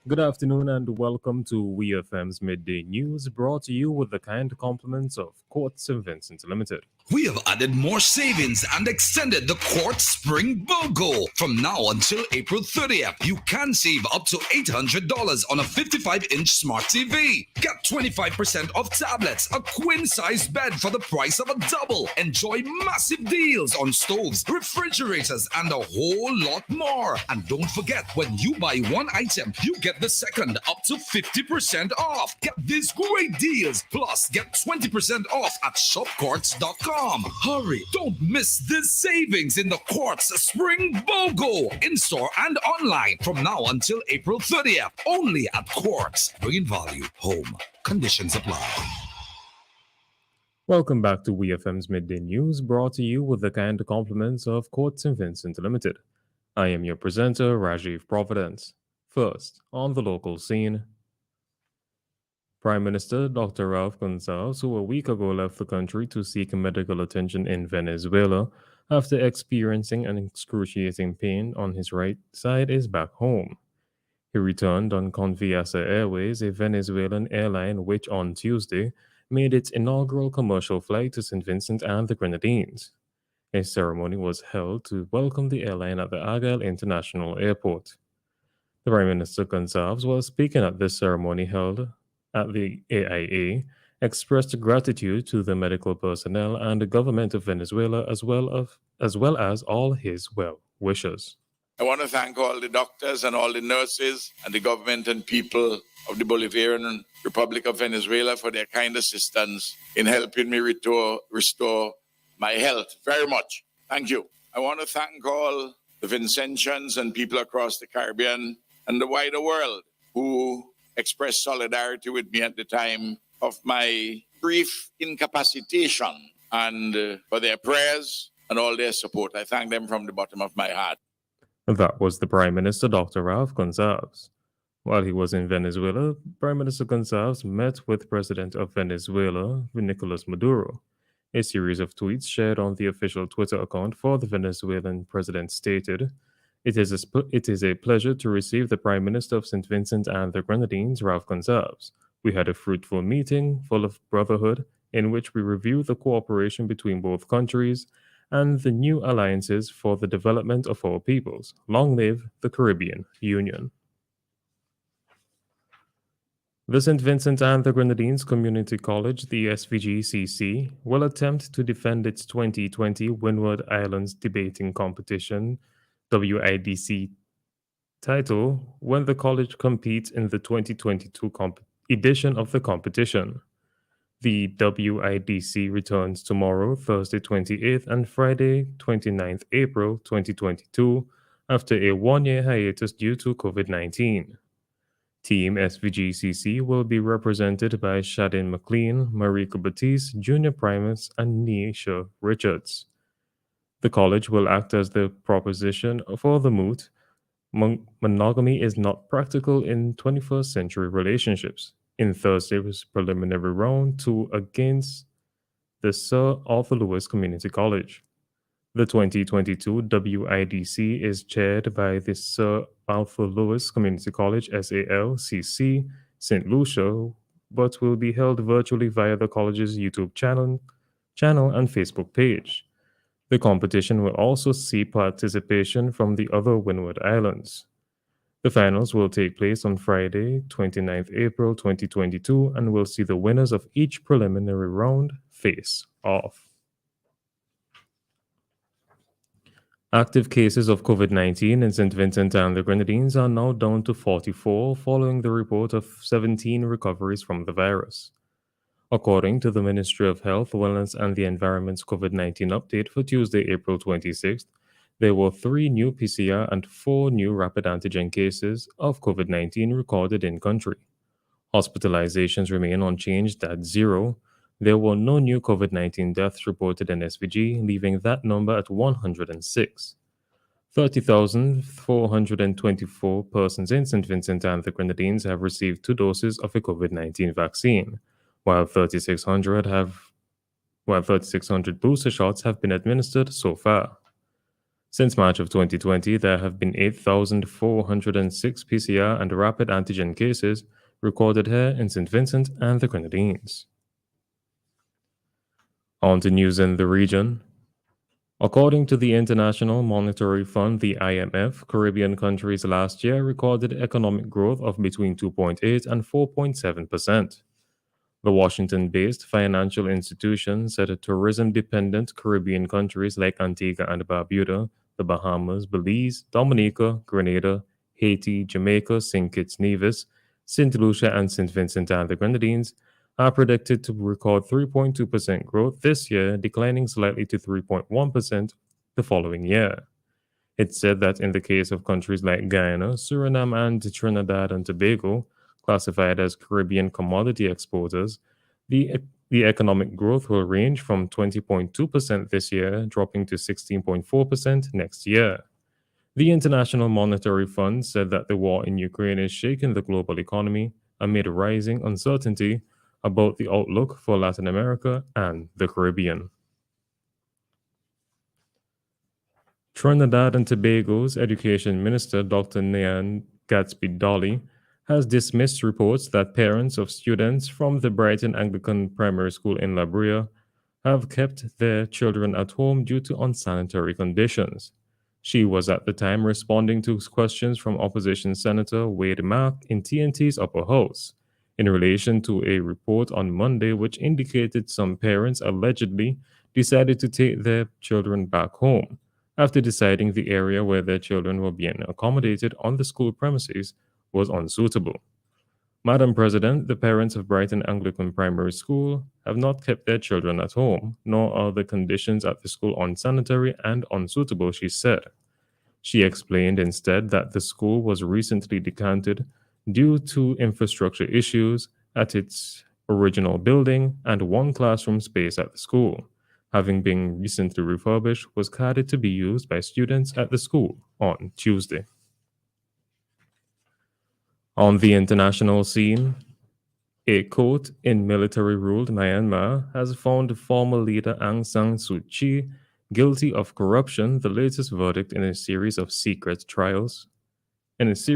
Good afternoon and welcome to WEFM's Midday News, brought to you with the kind compliments of Court St. Vincent Limited. We have added more savings and extended the Quartz Spring BOGO. From now until April 30th, you can save up to $800 on a 55-inch smart TV. Get 25% off tablets, a queen-size bed for the price of a double. Enjoy massive deals on stoves, refrigerators, and a whole lot more. And don't forget, when you buy one item, you get the second up to 50% off. Get these great deals, plus get 20% off at shopquartz.com. Hurry, don't miss this savings in the Quartz Spring BOGO, in-store and online from now until April 30th. Only at Quartz. Bringing value home. Conditions apply. Welcome back to WEFM's Midday News, brought to you with the kind compliments of Court St. Vincent Limited. I am your presenter, Rajiv Providence. First, on the local scene, Prime Minister Dr. Ralph Gonsalves, who a week ago left the country to seek medical attention in Venezuela after experiencing an excruciating pain on his right side, is back home. He returned on Conviasa Airways, a Venezuelan airline which on Tuesday made its inaugural commercial flight to St. Vincent and the Grenadines. A ceremony was held to welcome the airline at the Argyle International Airport. The Prime Minister Gonsalves, while speaking at this ceremony held at the AIA, expressed gratitude to the medical personnel and the government of Venezuela as well as all his well wishers. I want to thank all the doctors and all the nurses and the government and people of the Bolivarian Republic of Venezuela for their kind assistance in helping me restore my health very much. Thank you. I want to thank all the Vincentians and people across the Caribbean and the wider world who expressed solidarity with me at the time of my brief incapacitation and for their prayers and all their support. I thank them from the bottom of my heart. That was the Prime Minister, Dr. Ralph Gonsalves. While he was in Venezuela, Prime Minister Gonsalves met with President of Venezuela, Nicolas Maduro. A series of tweets shared on the official Twitter account for the Venezuelan president stated, It is a pleasure to receive the Prime Minister of St. Vincent and the Grenadines, Ralph Gonsalves. We had a fruitful meeting full of brotherhood in which we reviewed the cooperation between both countries and the new alliances for the development of our peoples. Long live the Caribbean Union. The St. Vincent and the Grenadines Community College, the SVGCC, will attempt to defend its 2020 Windward Islands Debating Competition WIDC title when the college competes in the 2022 edition of the competition. The WIDC returns tomorrow, Thursday 28th and Friday 29th April 2022 after a one-year hiatus due to COVID-19. Team SVGCC will be represented by Shadin McLean, Marika Batiste, Junior Primus, and Nisha Richards. The college will act as the proposition for the moot. Monogamy is not practical in 21st century relationships. In Thursday's preliminary round 2 against the Sir Arthur Lewis Community College. The 2022 WIDC is chaired by the Sir Arthur Lewis Community College SALCC St. Lucia, but will be held virtually via the college's YouTube channel and Facebook page. The competition will also see participation from the other Windward Islands. The finals will take place on Friday, 29th April 2022, and will see the winners of each preliminary round face off. Active cases of COVID-19 in St. Vincent and the Grenadines are now down to 44 following the report of 17 recoveries from the virus. According to the Ministry of Health, Wellness and the Environment's COVID-19 update for Tuesday, April 26th, there were 3 new PCR and 4 new rapid antigen cases of COVID-19 recorded in country. Hospitalizations remain unchanged at 0. There were no new COVID-19 deaths reported in SVG, leaving that number at 106. 30,424 persons in St. Vincent and the Grenadines have received 2 doses of a COVID-19 vaccine, while 3,600 booster shots have been administered so far. Since March of 2020, there have been 8,406 PCR and rapid antigen cases recorded here in St. Vincent and the Grenadines. On to news in the region. According to the International Monetary Fund, the IMF, Caribbean countries last year recorded economic growth of between 2.8 and 4.7%. The Washington based financial institution said tourism dependent Caribbean countries like Antigua and Barbuda, the Bahamas, Belize, Dominica, Grenada, Haiti, Jamaica, St. Kitts Nevis, St. Lucia, and St. Vincent and the Grenadines are predicted to record 3.2% growth this year, declining slightly to 3.1% the following year. It said that in the case of countries like Guyana, Suriname, and Trinidad and Tobago, classified as Caribbean commodity exporters, the economic growth will range from 20.2% this year, dropping to 16.4% next year. The International Monetary Fund said that the war in Ukraine is shaking the global economy amid rising uncertainty about the outlook for Latin America and the Caribbean. Trinidad and Tobago's Education Minister, Dr. Nyan Gatsby Dolly, has dismissed reports that parents of students from the Brighton Anglican Primary School in La Brea have kept their children at home due to unsanitary conditions. She was at the time responding to questions from opposition Senator Wade Mack in TNT's upper house in relation to a report on Monday which indicated some parents allegedly decided to take their children back home after deciding the area where their children were being accommodated on the school premises was unsuitable. Madam President, the parents of Brighton Anglican Primary School have not kept their children at home, nor are the conditions at the school unsanitary and unsuitable, she said. She explained instead that the school was recently decanted due to infrastructure issues at its original building, and one classroom space at the school, having been recently refurbished, was carried to be used by students at the school on Tuesday. On the international scene, a court in military-ruled Myanmar has found former leader Aung San Suu Kyi guilty of corruption, the latest verdict in a series of secret trials. Ms.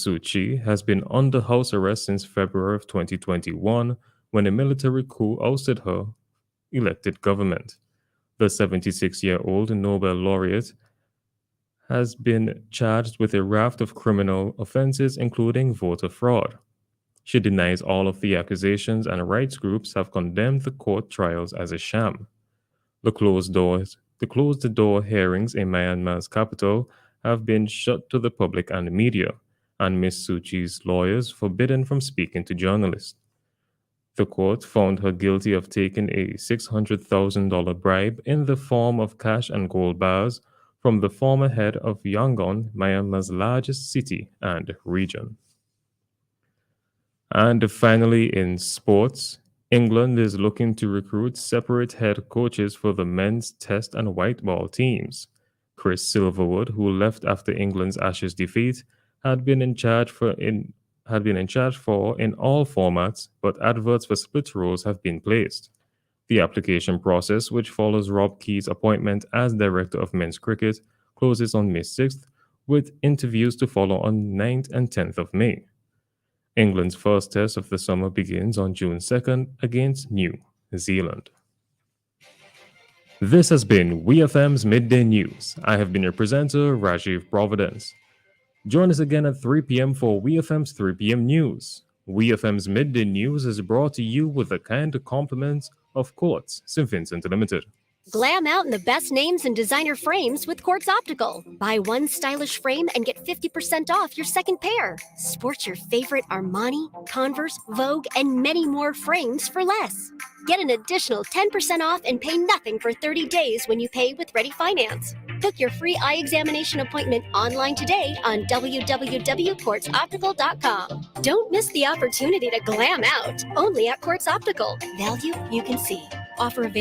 Suu Kyi has been under house arrest since February of 2021 when a military coup ousted her elected government. The 76-year-old Nobel laureate has been charged with a raft of criminal offenses, including voter fraud. She denies all of the accusations, and rights groups have condemned the court trials as a sham. The closed-door hearings in Myanmar's capital have been shut to the public and media, and Ms. Suu Kyi's lawyers forbidden from speaking to journalists. The court found her guilty of taking a $600,000 bribe in the form of cash and gold bars from the former head of Yangon, Myanmar's largest city and region. And finally, in sports, England is looking to recruit separate head coaches for the men's test and white ball teams. Chris Silverwood, who left after England's Ashes defeat, had been in charge for in all formats, but adverts for split roles have been placed. The application process, which follows Rob Key's appointment as Director of Men's Cricket, closes on May 6th, with interviews to follow on 9th and 10th of May. England's first test of the summer begins on June 2nd against New Zealand. This has been WEFM's Midday News. I have been your presenter, Rajiv Providence. Join us again at 3 p.m. for WEFM's 3 p.m. News. WEFM's Midday News is brought to you with the kind compliments of Quartz St. Vincent Limited. Glam out in the best names and designer frames with Quartz Optical. Buy one stylish frame and get 50% off your second pair. Sport your favorite Armani, Converse, Vogue, and many more frames for less. Get an additional 10% off and pay nothing for 30 days when you pay with Ready Finance. Book your free eye examination appointment online today on www.quartzoptical.com. Don't miss the opportunity to glam out. Only at Quartz Optical. Value you can see. Offer available.